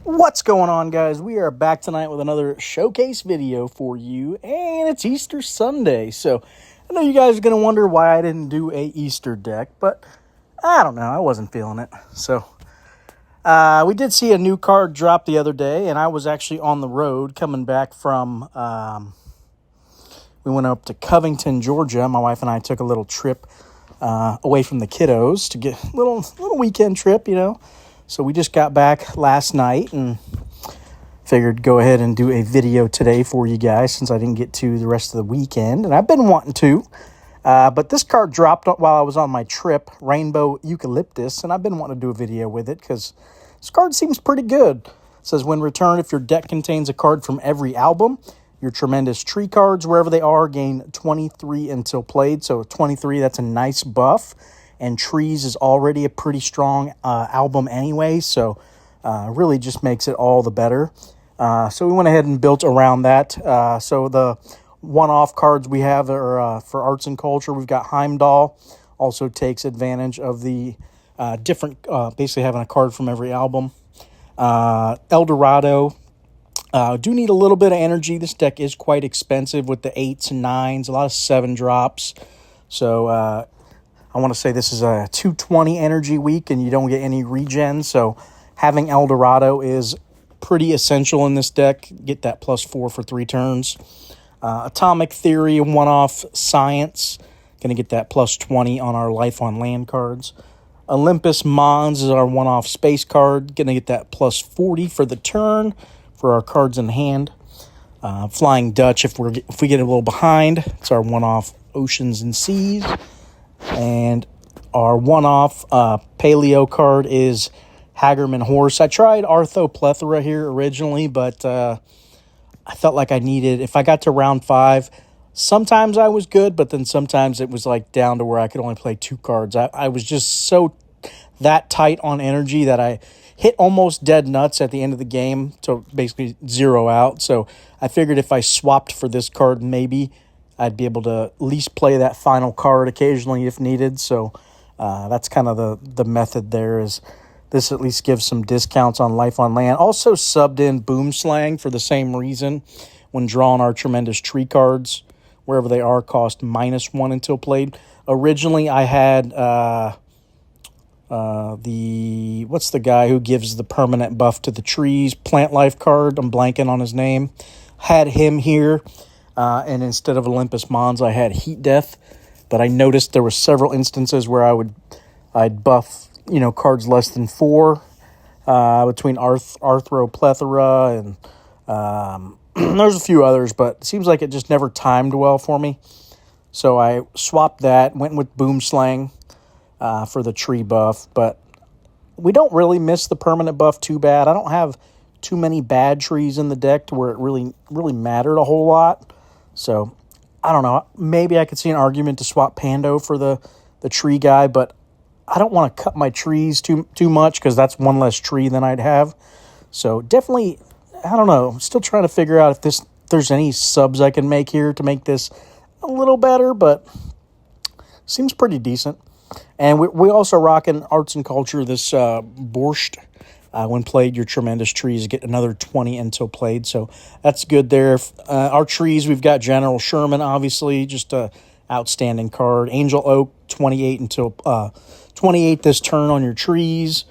What's going on, guys? We are back tonight with another showcase video for you, and it's Easter Sunday. So I know you guys are going to wonder why I didn't do a Easter deck, but I don't know. I wasn't feeling it. So we did see a new card drop the other day, and I was actually on the road coming back from, we went up to Covington, Georgia. My wife and I took a little trip away from the kiddos to get a little weekend trip, you know. So we just got back last night and figured go ahead and do a video today for you guys since I didn't get to the rest of the weekend. And I've been wanting to, but this card dropped while I was on my trip, Rainbow Eucalyptus, and I've been wanting to do a video with it because this card seems pretty good. It says, when returned, if your deck contains a card from every album, your tremendous tree cards, wherever they are, gain 23 until played. So 23, that's a nice buff. And Trees is already a pretty strong album anyway, so really just makes it all the better. So we went ahead and built around that. So the one-off cards we have are for arts and culture. We've got Heimdall, also takes advantage of the different, basically having a card from every album. El Dorado, do need a little bit of energy. This deck is quite expensive with the 8s and 9s, a lot of 7 drops. So I want to say this is a 220 energy week and you don't get any regen. So having El Dorado is pretty essential in this deck. Get that +4 for 3 turns. Atomic Theory, one-off Science. Going to get that +20 on our Life on Land cards. Olympus Mons is our one-off space card. Going to get that +40 for the turn for our cards in hand. Flying Dutch, if we get a little behind, it's our one-off Oceans and Seas. And our one-off paleo card is Hagerman Horse. I tried Arthroplethora here originally, but I felt like I needed, if I got to round 5, sometimes I was good, but then sometimes it was like down to where I could only play 2 cards. I was just so that tight on energy that I hit almost dead nuts at the end of the game to basically zero out. So I figured if I swapped for this card, maybe I'd be able to at least play that final card occasionally if needed. So that's kind of the method there, is this at least gives some discounts on Life on Land. Also subbed in Boomslang for the same reason. When drawing our tremendous tree cards, wherever they are, cost -1 until played. Originally I had what's the guy who gives the permanent buff to the trees? Plant Life card. I'm blanking on his name. Had him here. And instead of Olympus Mons, I had Heat Death. But I noticed there were several instances where I'd buff, cards less than 4 between Arthroplethora and there's a few others, but it seems like it just never timed well for me. So I swapped that, went with Boomslang for the tree buff. But we don't really miss the permanent buff too bad. I don't have too many bad trees in the deck to where it really mattered a whole lot. So, I don't know. Maybe I could see an argument to swap Pando for the tree guy, but I don't want to cut my trees too much because that's one less tree than I'd have. So, definitely, I don't know. I'm still trying to figure out if there's any subs I can make here to make this a little better, but seems pretty decent. And we also rocking arts and culture, this Borscht. When played, your tremendous trees get another 20 until played, so that's good there. Our trees, we've got General Sherman, obviously, just a outstanding card. Angel Oak, 28 until 28 this turn on your trees.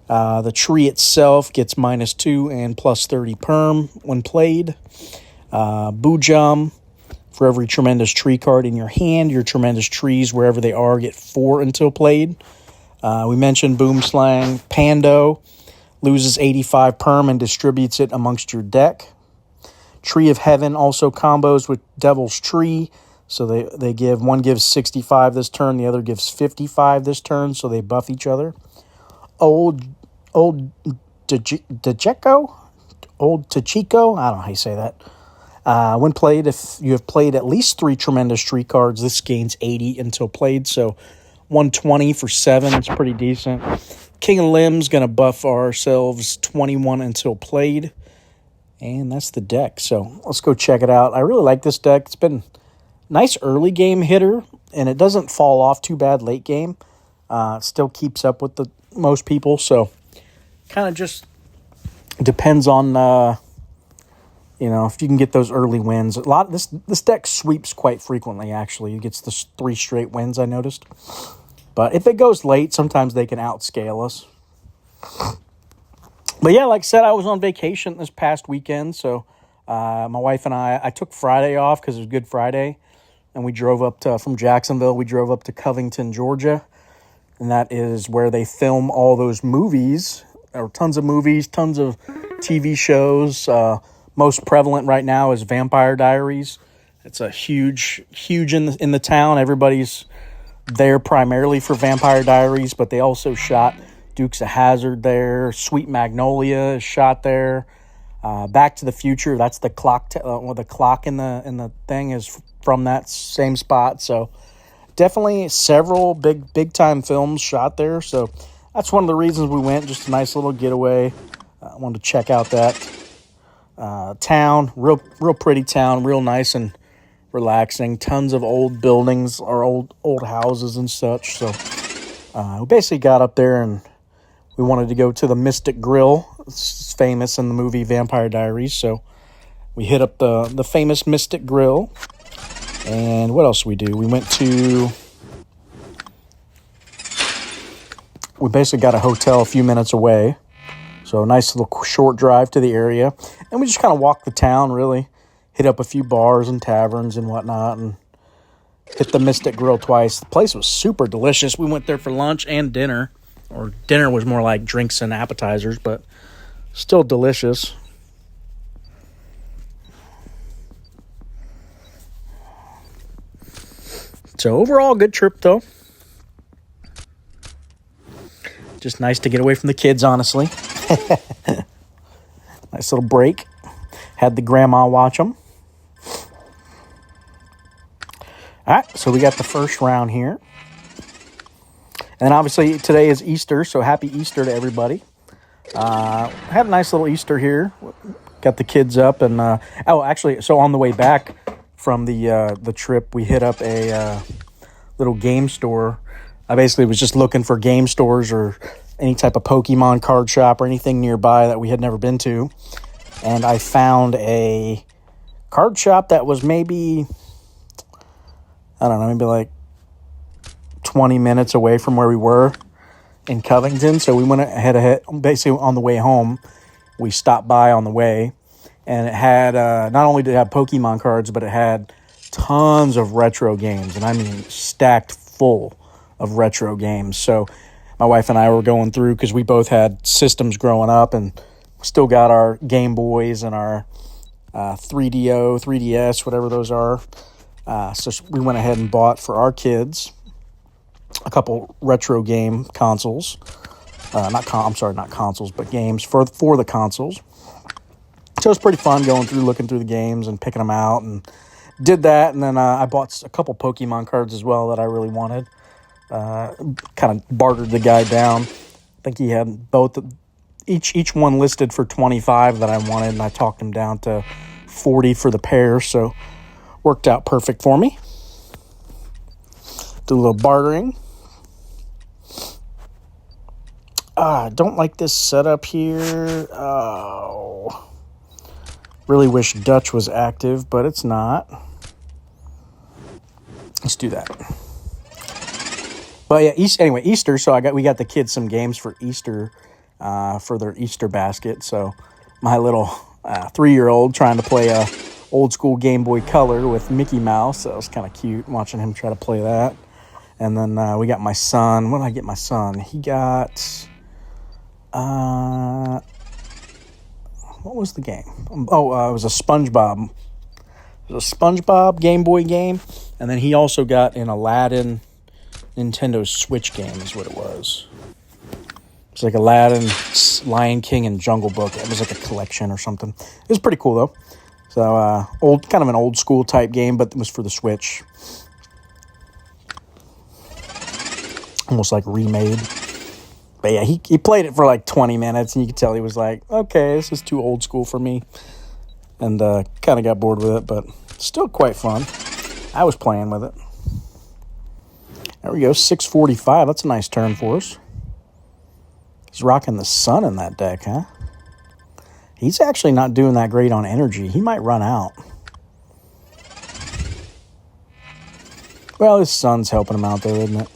The tree itself gets -2 and +30 perm when played. Boojum, for every tremendous tree card in your hand, your tremendous trees, wherever they are, get 4 until played. We mentioned Boomslang. Pando loses 85 perm and distributes it amongst your deck. Tree of Heaven also combos with Devil's Tree. So they give, one gives 65 this turn, the other gives 55 this turn, so they buff each other. Old Tachiko? Old Tachiko? I don't know how you say that. When played, if you have played at least 3 tremendous tree cards, this gains 80 until played. So 120 for 7, it's pretty decent. King of Limbs going to buff ourselves 21 until played. And that's the deck. So let's go check it out. I really like this deck. It's been a nice early game hitter, and it doesn't fall off too bad late game. Still keeps up with most people. So kind of just Depends on if you can get those early wins. This deck sweeps quite frequently. Actually, it gets the 3 straight wins, I noticed. But if it goes late, sometimes they can outscale us. But yeah, like I said, I was on vacation this past weekend, so my wife and I took Friday off because it was Good Friday, and we drove up from Jacksonville. We drove up to Covington, Georgia, and that is where they film all those movies. There are tons of movies, tons of TV shows. Most prevalent right now is Vampire Diaries. It's a huge in the town. Everybody's there primarily for Vampire Diaries, but they also shot Dukes of Hazzard there. Sweet Magnolia is shot there. Back to the Future, that's the clock. The clock in the thing is from that same spot. So definitely several big time films shot there. So that's one of the reasons we went. Just a nice little getaway. I wanted to check out that town. Real pretty town. Real nice and relaxing. Tons of old buildings or old houses and such. So we basically got up there and we wanted to go to the Mystic Grill. It's famous in the movie Vampire Diaries. So we hit up the famous Mystic Grill. And what else we do? We basically got a hotel a few minutes away. So a nice little short drive to the area. And we just kind of walked the town, really. Hit up a few bars and taverns and whatnot. And hit the Mystic Grill twice. The place was super delicious. We went there for lunch and dinner. Or dinner was more like drinks and appetizers, but still delicious. So overall, good trip, though. Just nice to get away from the kids, honestly. Nice little break. Had the grandma watch them. All right, so we got the first round here. And obviously today is Easter, so happy Easter to everybody. Had a nice little Easter here. Got the kids up, and so on the way back from the trip, we hit up a little game store. I basically was just looking for game stores or any type of Pokemon card shop or anything nearby that we had never been to. And I found a card shop that was maybe like 20 minutes away from where we were in Covington. So we went ahead, basically on the way home. We stopped by on the way, and it had, not only did it have Pokemon cards, but it had tons of retro games. And I mean, stacked full of retro games. So my wife and I were going through, because we both had systems growing up and still got our Game Boys and our 3DO, 3DS, whatever those are. So we went ahead and bought for our kids a couple retro game consoles. Not consoles, but games for the consoles. So it was pretty fun going through, looking through the games and picking them out, and did that. And then I bought a couple Pokemon cards as well that I really wanted. Kind of bartered the guy down. I think he had each one listed for $25 that I wanted, and I talked him down to $40 for the pair. So worked out perfect for me. Do a little bartering. Don't like this setup here. Oh, really wish Dutch was active, but it's not. Let's do that. But yeah, Easter. So we got the kids some games for Easter, for their Easter basket. So my little 3-year-old trying to play a old school Game Boy Color with Mickey Mouse. So it was kind of cute watching him try to play that. And then we got my son. What did I get my son? He got... what was the game? It was a SpongeBob. It was a SpongeBob Game Boy game. And then he also got an Aladdin Nintendo Switch game is what it was. It's like Aladdin, Lion King, and Jungle Book. It was like a collection or something. It was pretty cool, though. So, kind of an old school type game, but it was for the Switch. Almost like remade. But yeah, he played it for like 20 minutes, and you could tell he was like, okay, this is too old school for me. And kind of got bored with it, but still quite fun. I was playing with it. There we go, 645. That's a nice turn for us. He's rocking the sun in that deck, huh? He's actually not doing that great on energy. He might run out. Well, his son's helping him out there, isn't it?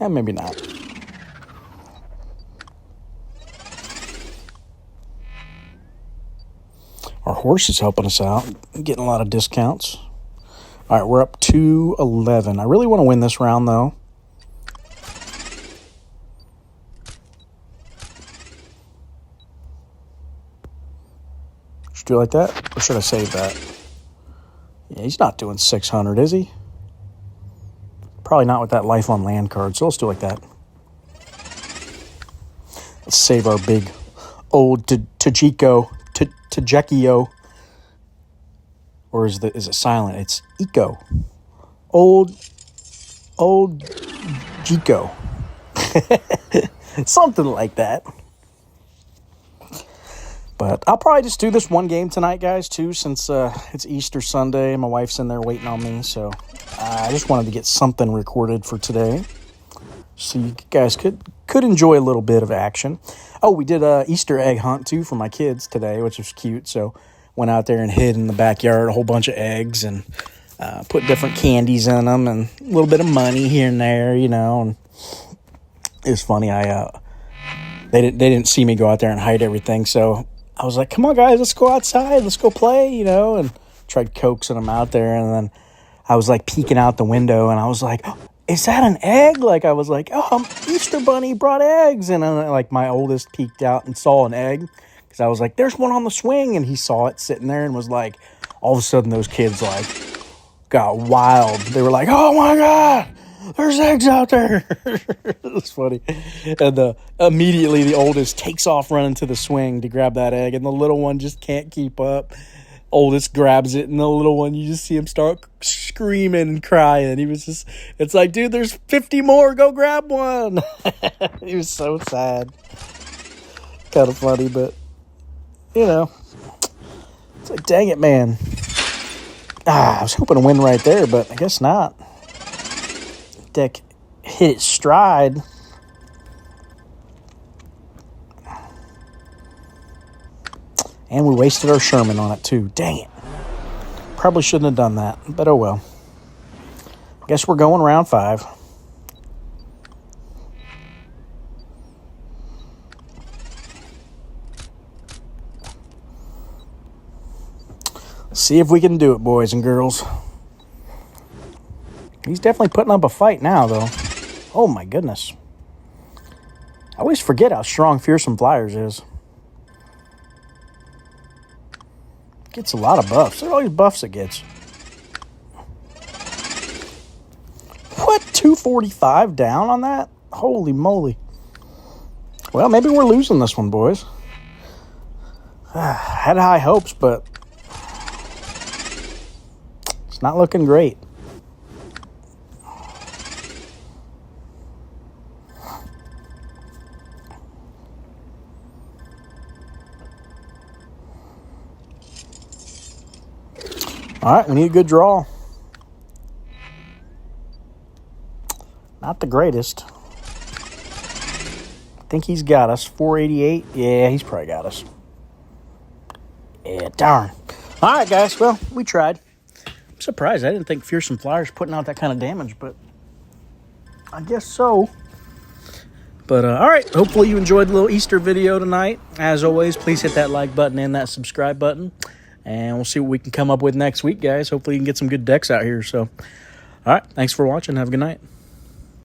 And maybe not. Our horse is helping us out, getting a lot of discounts. All right, we're up 2-11. I really want to win this round, though. Should I do it like that, or should I save that? Yeah, he's not doing 600, is he? Probably not with that Life on Land card, so let's do it like that. Let's save our big old Tajeko. Or is it silent? It's Eco. Old Jico. Something like that. But I'll probably just do this one game tonight, guys, too, since it's Easter Sunday. My wife's in there waiting on me, so I just wanted to get something recorded for today, so you guys could enjoy a little bit of action. Oh, we did a Easter egg hunt, too, for my kids today, which was cute. So went out there and hid in the backyard a whole bunch of eggs and put different candies in them and a little bit of money here and there, you know. And it was funny. They didn't see me go out there and hide everything, so I was like, come on, guys, let's go outside. Let's go play, you know, and tried coaxing them out there. And then I was, like, peeking out the window, and I was like, oh, is that an egg? Like, I was like, oh, Easter Bunny brought eggs. And then, like, my oldest peeked out and saw an egg because I was like, there's one on the swing. And he saw it sitting there and was like, all of a sudden those kids, like, got wild. They were like, oh, my God. There's eggs out there. It was funny. And immediately the oldest takes off running to the swing to grab that egg, and the little one just can't keep up. Oldest grabs it, and the little one, you just see him start screaming and crying. He was just, it's like, dude, there's 50 more. Go grab one. He was so sad. Kind of funny, but, you know, it's like, dang it, man. I was hoping to win right there, but I guess not. Deck hit its stride. And we wasted our Sherman on it too. Dang it. Probably shouldn't have done that, but oh well. Guess we're going round 5. See if we can do it, boys and girls. He's definitely putting up a fight now, though. Oh, my goodness. I always forget how strong Fearsome Flyers is. Gets a lot of buffs. Look at all these buffs it gets. What? 245 down on that? Holy moly. Well, maybe we're losing this one, boys. Had high hopes, but it's not looking great. All right, we need a good draw. Not the greatest. I think he's got us. 488. Yeah, he's probably got us. Yeah, darn. All right, guys. Well, we tried. I'm surprised. I didn't think Fearsome Flyers putting out that kind of damage, but I guess so. But, all right. Hopefully you enjoyed the little Easter video tonight. As always, please hit that like button and that subscribe button. And we'll see what we can come up with next week, guys. Hopefully you can get some good decks out here. So, all right. Thanks for watching. Have a good night.